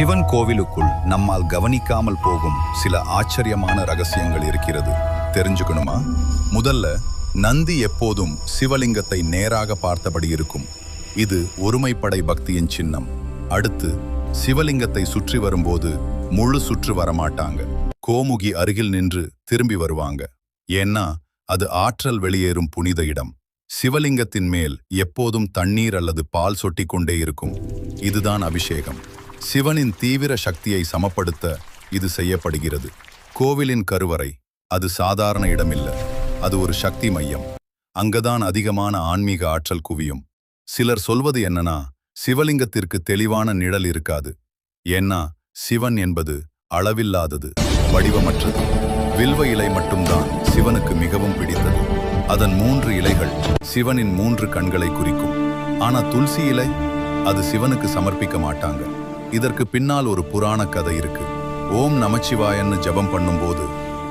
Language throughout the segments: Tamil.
சிவன் கோவிலுக்குள் நம்மால் கவனிக்காமல் போகும் சில ஆச்சரியமான ரகசியங்கள் இருக்கிறது. தெரிஞ்சுக்கணுமா? முதல்ல, நந்தி எப்போதும் சிவலிங்கத்தை நேராக பார்த்தபடி இருக்கும். இது ஒருமைப்படை பக்தியின் சின்னம். அடுத்து, சிவலிங்கத்தை சுற்றி வரும்போது முழு சுற்று வரமாட்டாங்க. கோமுகி அருகில் நின்று திரும்பி வருவாங்க. ஏன்னா அது ஆற்றல் வெளியேறும் புனித இடம். சிவலிங்கத்தின் மேல் எப்போதும் தண்ணீர் அல்லது பால் சொட்டி கொண்டே இருக்கும். இதுதான் அபிஷேகம். சிவனின் தீவிர சக்தியை சமப்படுத்த இது செய்யப்படுகிறது. கோவிலின் கருவறை அது சாதாரண இடமில்ல, அது ஒரு சக்தி மையம். அங்கதான் அதிகமான ஆன்மீக ஆற்றல் குவியும். சிலர் சொல்வது என்னன்னா, சிவலிங்கத்திற்கு தெளிவான நிழல் இருக்காது. ஏன்னா சிவன் என்பது அளவில்லாதது, வடிவமற்றது. வில்வ இலை மட்டும்தான் சிவனுக்கு மிகவும் பிடித்தது. அதன் 3 இலைகள் சிவனின் 3 கண்களை குறிக்கும். ஆனா துளசி இலை அது சிவனுக்கு சமர்ப்பிக்க மாட்டாங்க. இதற்கு பின்னால் ஒரு புராண கதை இருக்கு. ஓம் நமச்சிவாயன்னு ஜபம் பண்ணும்போது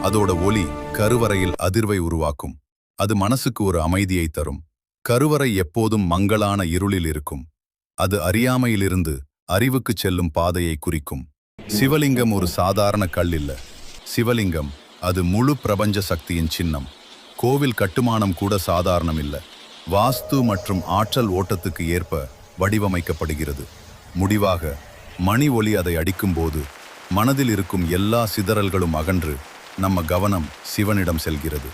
அதோட ஒலி கருவறையில் அதிர்வை உருவாக்கும். அது மனசுக்கு ஒரு அமைதியை தரும். கருவறை எப்போதும் மங்கலான இருளில் இருக்கும். அது அறியாமையிலிருந்து அறிவுக்கு செல்லும் பாதையை குறிக்கும். சிவலிங்கம் ஒரு சாதாரண கல் இல்ல. சிவலிங்கம் அது முழு பிரபஞ்ச சக்தியின் சின்னம். கோவில் கட்டுமானம் கூட சாதாரணம் இல்ல. வாஸ்து மற்றும் ஆற்றல் ஓட்டத்துக்கு ஏற்ப வடிவமைக்கப்படுகிறது. முடிவாக மணி ஒலி அதை அடிக்கும்போது மனதில் இருக்கும் எல்லா சிதறல்களும் அகன்று நம்ம கவனம் சிவனிடம் செல்கிறது.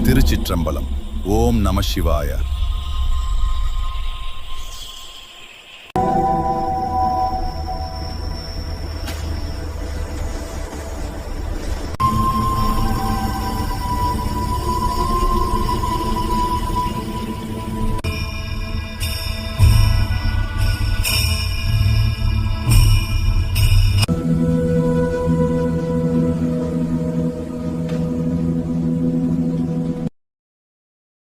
திருச்சிற்றம்பலம். ஓம் நம சிவாய.